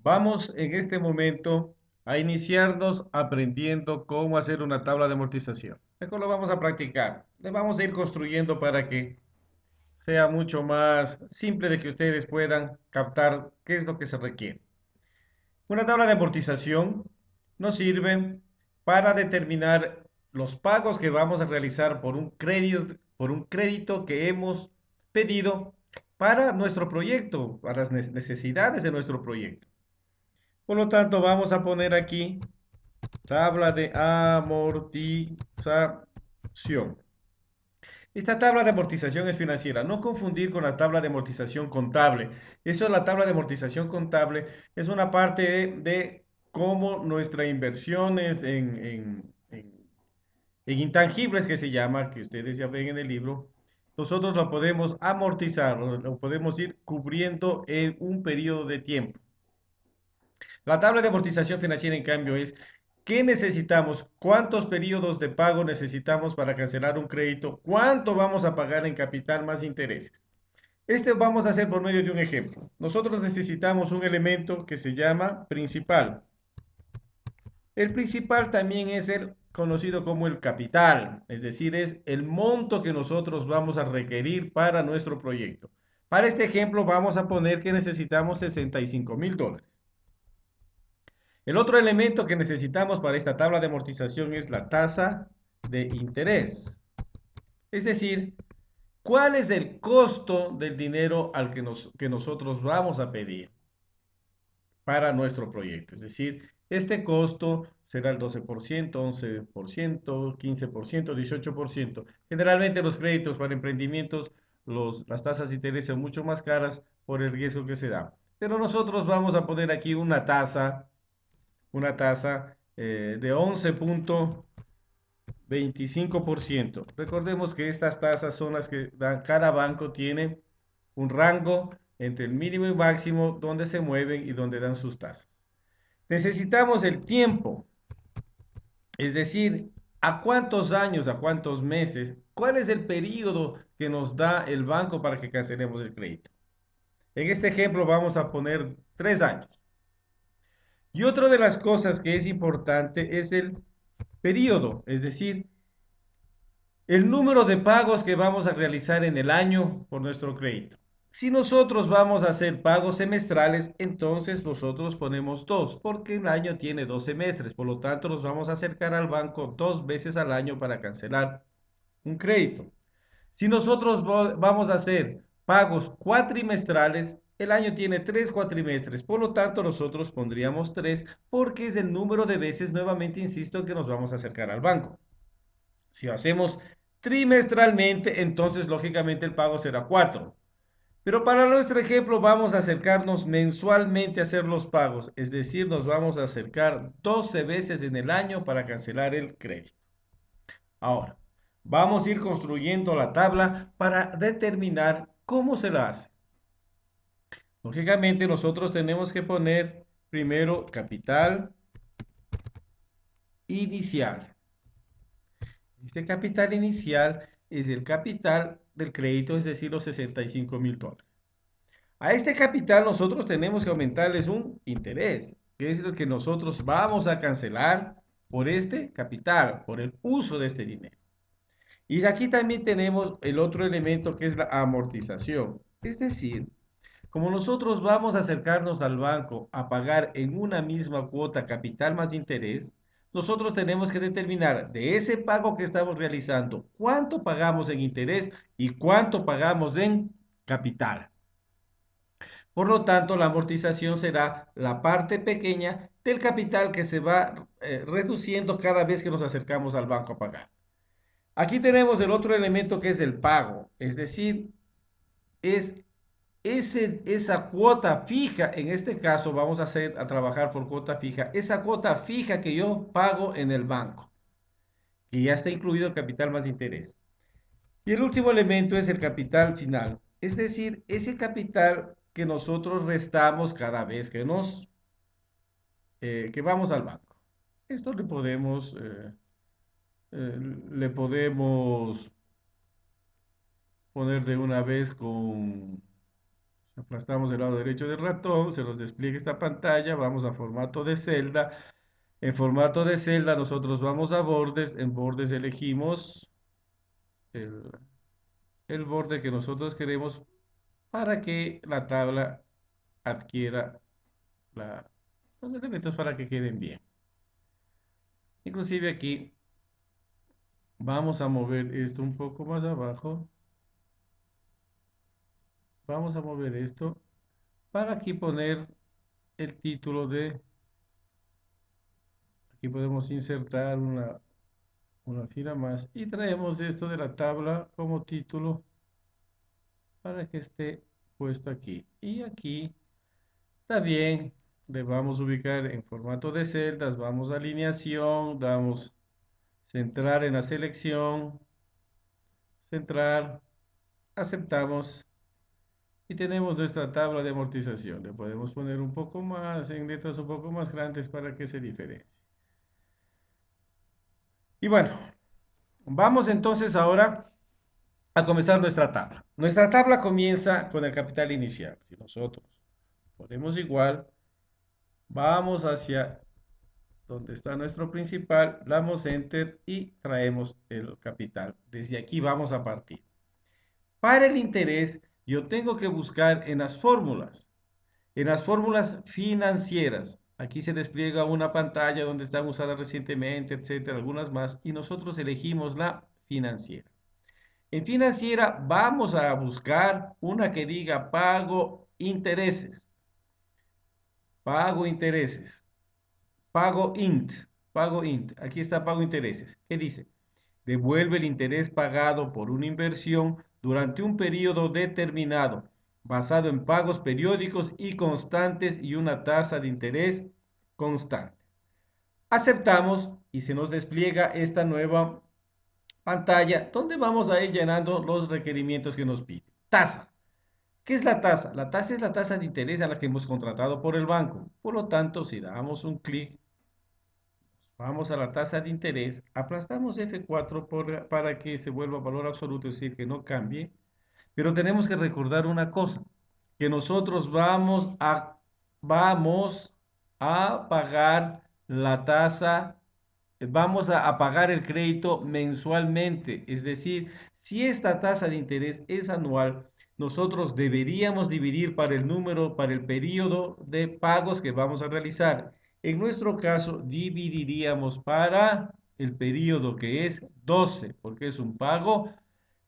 Vamos en este momento a iniciarnos aprendiendo cómo hacer una tabla de amortización. Mejor lo vamos a practicar. Le vamos a ir construyendo para que sea mucho más simple de que ustedes puedan captar qué es lo que se requiere. Una tabla de amortización nos sirve para determinar los pagos que vamos a realizar por un crédito que hemos pedido para nuestro proyecto, para las necesidades de nuestro proyecto. Por lo tanto, vamos a poner aquí tabla de amortización. Esta tabla de amortización es financiera. No confundir con la tabla de amortización contable. Eso es la tabla de amortización contable. Es una parte de cómo nuestras inversiones en intangibles que se llama, que ustedes ya ven en el libro, nosotros lo podemos amortizar, lo podemos ir cubriendo en un periodo de tiempo. La tabla de amortización financiera, en cambio, es qué necesitamos, cuántos periodos de pago necesitamos para cancelar un crédito, cuánto vamos a pagar en capital más intereses. Este vamos a hacer por medio de un ejemplo. Nosotros necesitamos un elemento que se llama principal. El principal también es el conocido como el capital, es decir, es el monto que nosotros vamos a requerir para nuestro proyecto. Para este ejemplo vamos a poner que necesitamos $65,000. El otro elemento que necesitamos para esta tabla de amortización es la tasa de interés. Es decir, ¿cuál es el costo del dinero al que nosotros vamos a pedir para nuestro proyecto? Es decir, este costo será el 12%, 11%, 15%, 18%. Generalmente los créditos para emprendimientos, las tasas de interés son mucho más caras por el riesgo que se da. Pero nosotros vamos a poner aquí una tasa de 11,25%. Recordemos que estas tasas son las que dan, cada banco tiene un rango entre el mínimo y máximo donde se mueven y donde dan sus tasas. Necesitamos el tiempo, es decir, a cuántos años, a cuántos meses, cuál es el periodo que nos da el banco para que cancelemos el crédito. En este ejemplo vamos a poner 3 años. Y otra de las cosas que es importante es el periodo, es decir, el número de pagos que vamos a realizar en el año por nuestro crédito. Si nosotros vamos a hacer pagos semestrales, entonces nosotros ponemos dos, porque el año tiene 2 semestres, por lo tanto nos vamos a acercar al banco 2 veces al año para cancelar un crédito. Si nosotros vamos a hacer pagos cuatrimestrales, el año tiene 3 cuatrimestres, por lo tanto nosotros pondríamos 3 porque es el número de veces, nuevamente insisto, que nos vamos a acercar al banco. Si hacemos trimestralmente, entonces lógicamente el pago será 4. Pero para nuestro ejemplo vamos a acercarnos mensualmente a hacer los pagos, es decir, nos vamos a acercar 12 veces en el año para cancelar el crédito. Ahora, vamos a ir construyendo la tabla para determinar cómo se la hace. Lógicamente nosotros tenemos que poner primero capital inicial. Este capital inicial es el capital del crédito, es decir, los $65,000. A este capital nosotros tenemos que aumentarles un interés, que es lo que nosotros vamos a cancelar por este capital, por el uso de este dinero. Y aquí también tenemos el otro elemento que es la amortización. Es decir, como nosotros vamos a acercarnos al banco a pagar en una misma cuota capital más interés, nosotros tenemos que determinar de ese pago que estamos realizando cuánto pagamos en interés y cuánto pagamos en capital. Por lo tanto, la amortización será la parte pequeña del capital que se va reduciendo cada vez que nos acercamos al banco a pagar. Aquí tenemos el otro elemento que es el pago, es decir, es esa cuota fija, en este caso vamos a trabajar por cuota fija, esa cuota fija que yo pago en el banco, que ya está incluido el capital más interés. Y el último elemento es el capital final, es decir, ese capital que nosotros restamos cada vez que vamos al banco. Esto le podemos poner de una vez con Aplastamos el lado derecho del ratón, se nos despliega esta pantalla, vamos a formato de celda. En formato de celda nosotros vamos a bordes, en bordes elegimos el, el borde que nosotros queremos para que la tabla adquiera los elementos para que queden bien. Inclusive aquí vamos a mover esto un poco más abajo. Vamos a mover esto para aquí poner el título de... Aquí podemos insertar una fila más y traemos esto de la tabla como título para que esté puesto aquí. Y aquí también le vamos a ubicar en formato de celdas, vamos a alineación, damos centrar en la selección, centrar, aceptamos y tenemos nuestra tabla de amortización. Le podemos poner un poco más en letras un poco más grandes para que se diferencie. Y bueno, vamos entonces ahora a comenzar nuestra tabla. Nuestra tabla comienza con el capital inicial. Si nosotros ponemos igual, vamos hacia donde está nuestro principal, damos enter y traemos el capital. Desde aquí vamos a partir. Para el interés, yo tengo que buscar en las fórmulas financieras. Aquí se despliega una pantalla donde están usadas recientemente, etcétera, algunas más, y nosotros elegimos la financiera. En financiera vamos a buscar una que diga pago intereses. Pago intereses. Pago int. Pago int. Aquí está pago intereses. ¿Qué dice? Devuelve el interés pagado por una inversión durante un periodo determinado, basado en pagos periódicos y constantes y una tasa de interés constante. Aceptamos y se nos despliega esta nueva pantalla donde vamos a ir llenando los requerimientos que nos pide. Tasa. ¿Qué es la tasa? La tasa es la tasa de interés a la que hemos contratado por el banco. Por lo tanto, si damos un clic, vamos a la tasa de interés, aplastamos F4 para que se vuelva valor absoluto, es decir, que no cambie. Pero tenemos que recordar una cosa, que nosotros vamos a pagar la tasa, vamos a pagar el crédito mensualmente. Es decir, si esta tasa de interés es anual, nosotros deberíamos dividir para el periodo de pagos que vamos a realizar. En nuestro caso, dividiríamos para el periodo que es 12, porque es un pago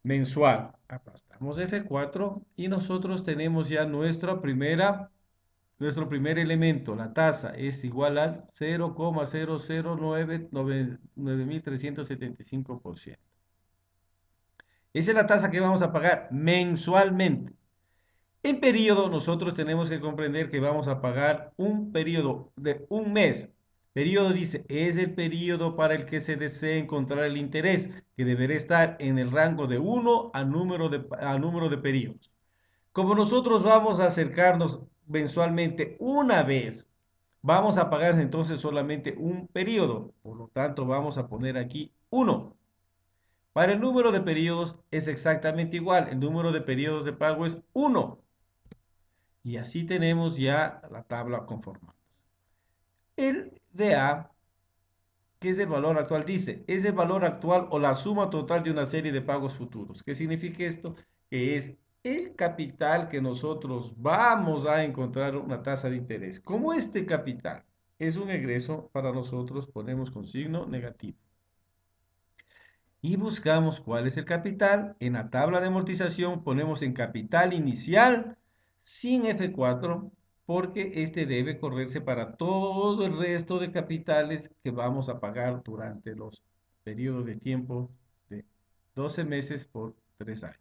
mensual. Aplastamos F4 y nosotros tenemos ya nuestro primer elemento. La tasa es igual al 0,0099375%. Esa es la tasa que vamos a pagar mensualmente. En periodo, nosotros tenemos que comprender que vamos a pagar un periodo de un mes. Periodo dice, es el periodo para el que se desee encontrar el interés, que deberá estar en el rango de 1 a número de periodos. Como nosotros vamos a acercarnos mensualmente una vez, vamos a pagar entonces solamente un periodo. Por lo tanto, vamos a poner aquí 1. Para el número de periodos es exactamente igual. El número de periodos de pago es 1. Y así tenemos ya la tabla conformada. El DA, que es el valor actual, dice, es el valor actual o la suma total de una serie de pagos futuros. ¿Qué significa esto? Que es el capital que nosotros vamos a encontrar una tasa de interés. Como este capital es un egreso, para nosotros ponemos con signo negativo. Y buscamos cuál es el capital. En la tabla de amortización ponemos en capital inicial sin F4 porque este debe correrse para todo el resto de capitales que vamos a pagar durante los periodos de tiempo de 12 meses por 3 años.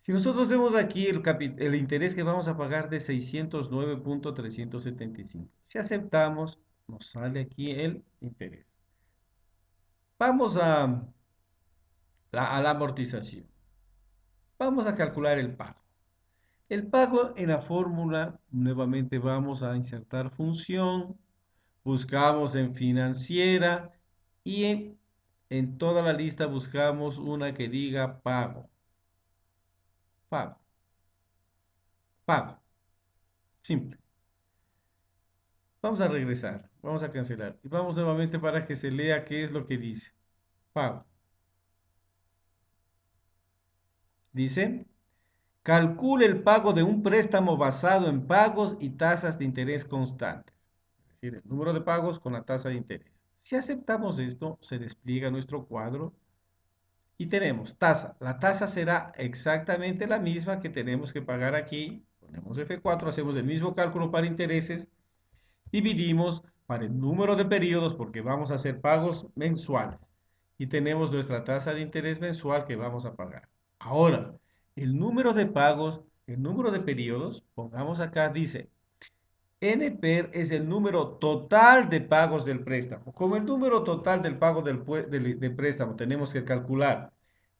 Si nosotros vemos aquí el interés que vamos a pagar de 609.375, si aceptamos, nos sale aquí el interés. Vamos a la amortización. Vamos a calcular el pago. El pago en la fórmula, nuevamente vamos a insertar función, buscamos en financiera y en toda la lista buscamos una que diga pago. Pago. pago. Simple. Vamos a regresar, vamos a cancelar y vamos nuevamente para que se lea qué es lo que dice. Pago. Dice, calcule el pago de un préstamo basado en pagos y tasas de interés constantes. Es decir, el número de pagos con la tasa de interés. Si aceptamos esto, se despliega nuestro cuadro y tenemos tasa. La tasa será exactamente la misma que tenemos que pagar aquí. Ponemos F4, hacemos el mismo cálculo para intereses, dividimos para el número de periodos porque vamos a hacer pagos mensuales y tenemos nuestra tasa de interés mensual que vamos a pagar. Ahora, el número de pagos, el número de periodos, pongamos acá, dice, NPER es el número total de pagos del préstamo. Como el número total del pago del préstamo tenemos que calcular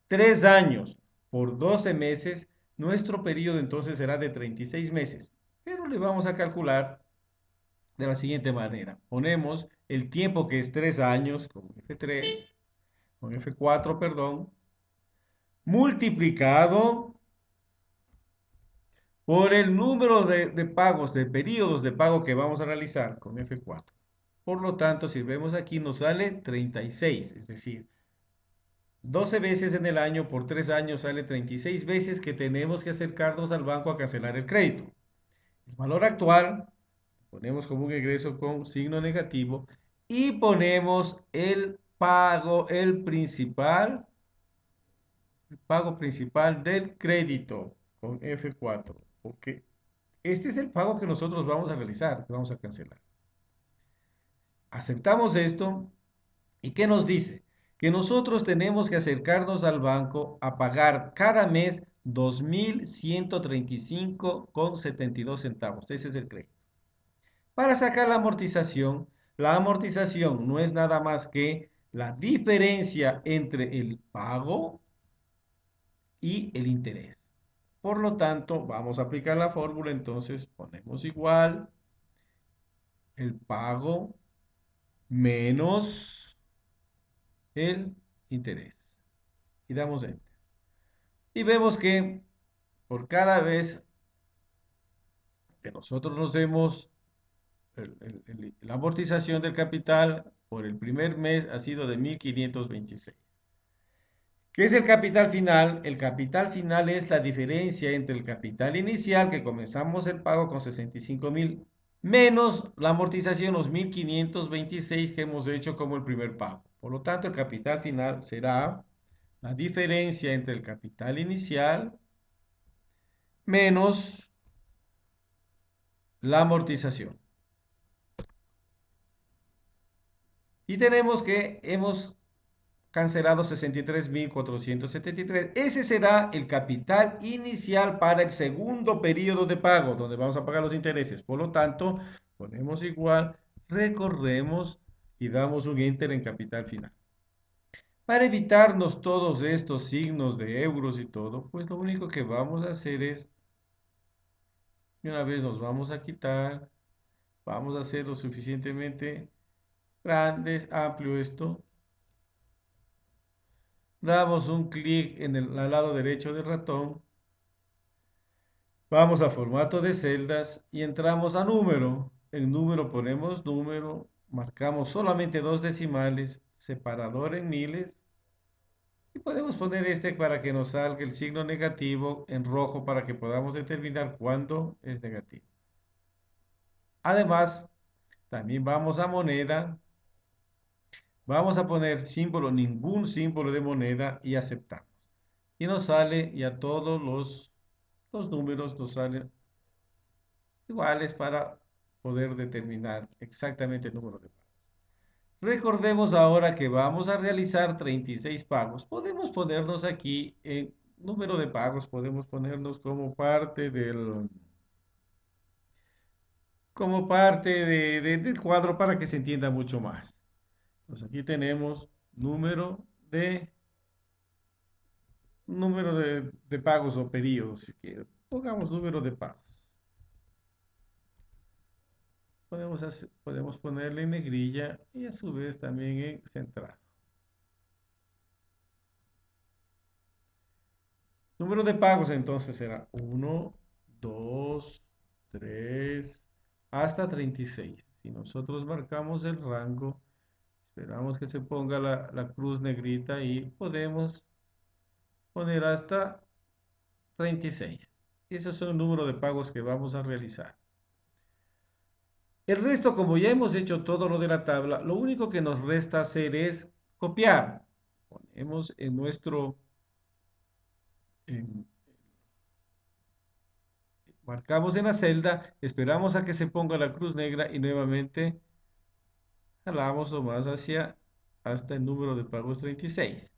3 años por 12 meses, nuestro periodo entonces será de 36 meses. Pero le vamos a calcular de la siguiente manera. Ponemos el tiempo que es 3 años con F3, con F4, perdón, multiplicado por el número de pagos, de periodos de pago que vamos a realizar con F4. Por lo tanto, si vemos aquí nos sale 36, es decir, 12 veces en el año por 3 años sale 36 veces que tenemos que acercarnos al banco a cancelar el crédito. El valor actual ponemos como un egreso con signo negativo y ponemos el pago, el pago principal del crédito con F4. Porque este es el pago que nosotros vamos a realizar, que vamos a cancelar. Aceptamos esto y ¿qué nos dice? Que nosotros tenemos que acercarnos al banco a pagar cada mes 2.135,72 centavos. Ese es el crédito. Para sacar la amortización no es nada más que la diferencia entre el pago y el interés. Por lo tanto, vamos a aplicar la fórmula, entonces ponemos igual el pago menos el interés. Y damos enter. Y vemos que por cada vez que nosotros nos demos la amortización del capital por el primer mes ha sido de 1.526. ¿Qué es el capital final? El capital final es la diferencia entre el capital inicial, que comenzamos el pago con 65.000, menos la amortización, los 1.526 que hemos hecho como el primer pago. Por lo tanto, el capital final será la diferencia entre el capital inicial menos la amortización. Y tenemos que hemos cancelado 63.473. Ese será el capital inicial para el segundo periodo de pago, donde vamos a pagar los intereses. Por lo tanto, ponemos igual, recorremos y damos un enter en capital final. Para evitarnos todos estos signos de euros y todo, pues lo único que vamos a hacer es, una vez nos vamos a quitar, vamos a hacer lo suficientemente grandes, amplio esto. Damos un clic en el al lado derecho del ratón. Vamos a formato de celdas y entramos a número. En número ponemos número, marcamos solamente dos decimales, separador en miles y podemos poner este para que nos salga el signo negativo en rojo para que podamos determinar cuándo es negativo. Además, también vamos a moneda, vamos a poner símbolo, ningún símbolo de moneda y aceptamos. Y nos sale ya todos los números nos salen iguales para poder determinar exactamente el número de pagos. Recordemos ahora que vamos a realizar 36 pagos. Podemos ponernos aquí en número de pagos, podemos ponernos como parte del cuadro para que se entienda mucho más. Entonces aquí tenemos número de pagos o periodos, si quiero. Pongamos número de pagos. Podemos ponerle en negrilla y a su vez también en centrado. Número de pagos entonces será 1, 2, 3, hasta 36. Si nosotros marcamos el rango, esperamos que se ponga la cruz negrita y podemos poner hasta 36. Esos son el número de pagos que vamos a realizar. El resto, como ya hemos hecho todo lo de la tabla, lo único que nos resta hacer es copiar. Ponemos en nuestro, en- marcamos en la celda, esperamos a que se ponga la cruz negra y nuevamente jalamos nomás hacia hasta el número de pagos 36.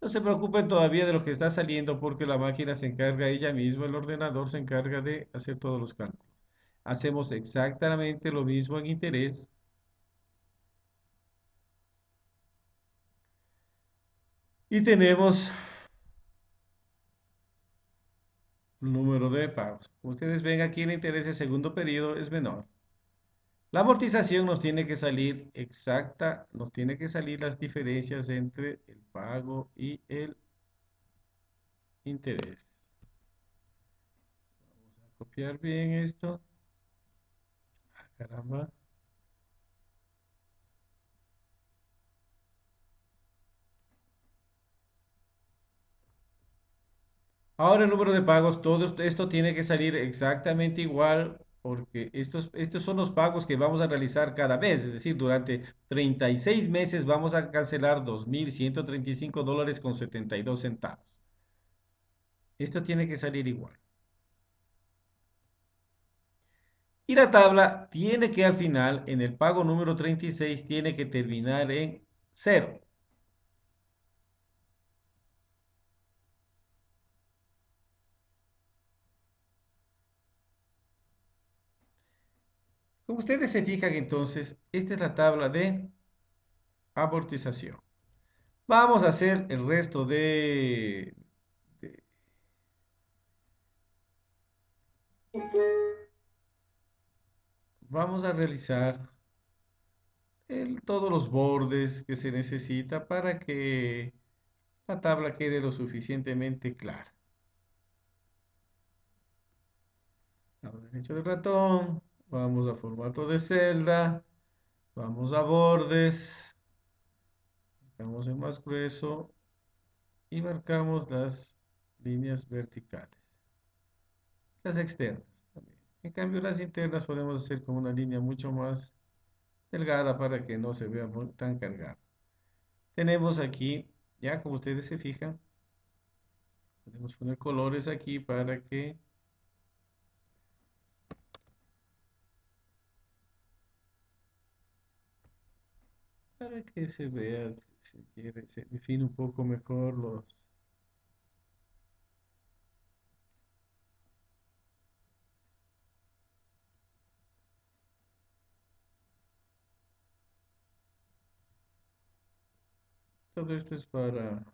No se preocupen todavía de lo que está saliendo porque la máquina se encarga ella misma, el ordenador se encarga de hacer todos los cálculos. Hacemos exactamente lo mismo en interés y tenemos el número de pagos. Como ustedes ven aquí, el interés de segundo periodo es menor. La amortización nos tiene que salir exacta, nos tiene que salir las diferencias entre el pago y el interés. Vamos a copiar bien esto. Ah, caramba. Ahora el número de pagos, todo esto tiene que salir exactamente igual porque estos son los pagos que vamos a realizar cada mes, es decir, durante 36 meses vamos a cancelar $2,135 con 72 centavos. Esto tiene que salir igual. Y la tabla tiene que al final, en el pago número 36, tiene que terminar en cero. Como ustedes se fijan entonces, esta es la tabla de amortización. Vamos a hacer el resto de- vamos a realizar todos los bordes que se necesita para que la tabla quede lo suficientemente clara. Lado derecho del ratón, vamos a formato de celda, vamos a bordes, marcamos el más grueso y marcamos las líneas verticales, las externas también. En cambio, las internas podemos hacer con una línea mucho más delgada para que no se vea tan cargado. Tenemos aquí, ya como ustedes se fijan, podemos poner colores aquí para que se vea, si se quiere, se define un poco mejor todo esto es para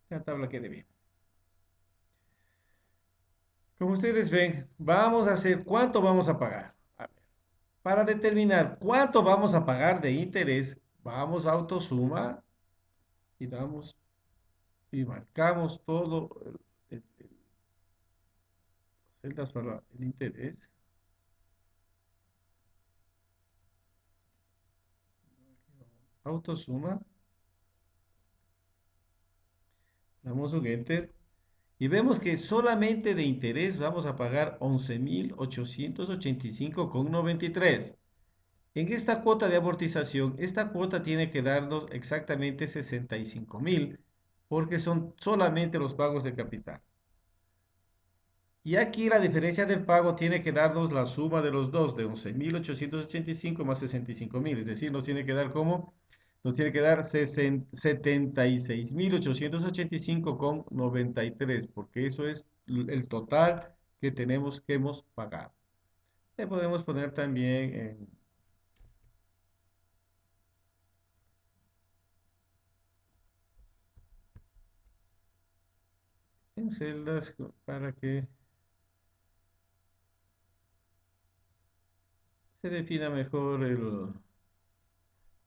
que la tabla quede bien. Como ustedes ven, vamos a hacer cuánto vamos a pagar. A ver, para determinar cuánto vamos a pagar de interés, vamos a autosuma y damos y marcamos todo las celdas para el interés. Autosuma, damos un enter y vemos que solamente de interés vamos a pagar 11,885,93. En esta cuota de amortización, esta cuota tiene que darnos exactamente 65,000 porque son solamente los pagos de capital. Y aquí la diferencia del pago tiene que darnos la suma de los dos, de 11,885 más 65,000. Es decir, nos tiene que dar como, nos tiene que dar 76,885,93, porque eso es el total que tenemos que hemos pagado. Le podemos poner también en celdas para que se defina mejor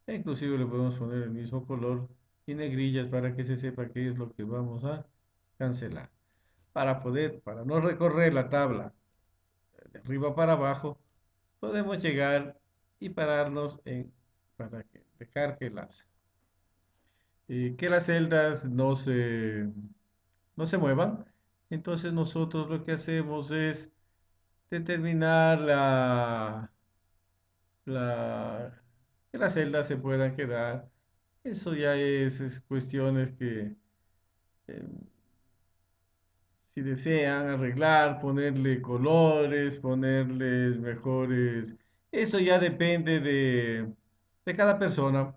inclusive le podemos poner el mismo color y negrillas para que se sepa qué es lo que vamos a cancelar. Para no recorrer la tabla de arriba para abajo, podemos llegar y pararnos para dejar que las celdas no se muevan. Entonces nosotros lo que hacemos es determinar la- que las celdas se puedan quedar. Eso ya es cuestiones que eh, si desean arreglar, ponerle colores, ponerles mejores, eso ya depende de cada persona,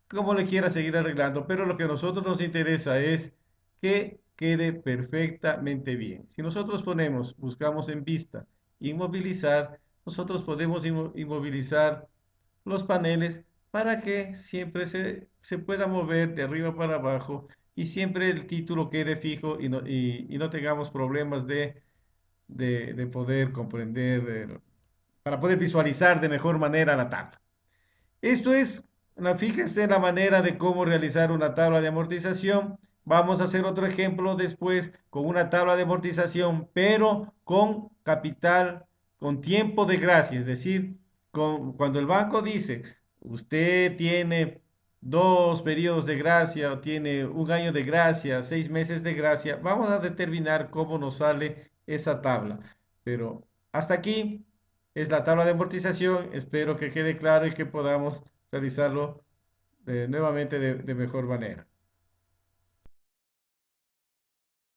cómo le quiera seguir arreglando, pero lo que a nosotros nos interesa es que quede perfectamente bien. Si nosotros buscamos en vista, inmovilizar, nosotros podemos inmovilizar los paneles para que siempre se pueda mover de arriba para abajo y siempre el título quede fijo y no tengamos problemas de poder comprender, para poder visualizar de mejor manera la tabla. Esto es, fíjense en la manera de cómo realizar una tabla de amortización. Vamos a hacer otro ejemplo después con una tabla de amortización, pero con capital, con tiempo de gracia. Es decir, cuando el banco dice, usted tiene 2 periodos de gracia o tiene un año de gracia, 6 meses de gracia, vamos a determinar cómo nos sale esa tabla. Pero hasta aquí es la tabla de amortización. Espero que quede claro y que podamos realizarlo nuevamente de mejor manera.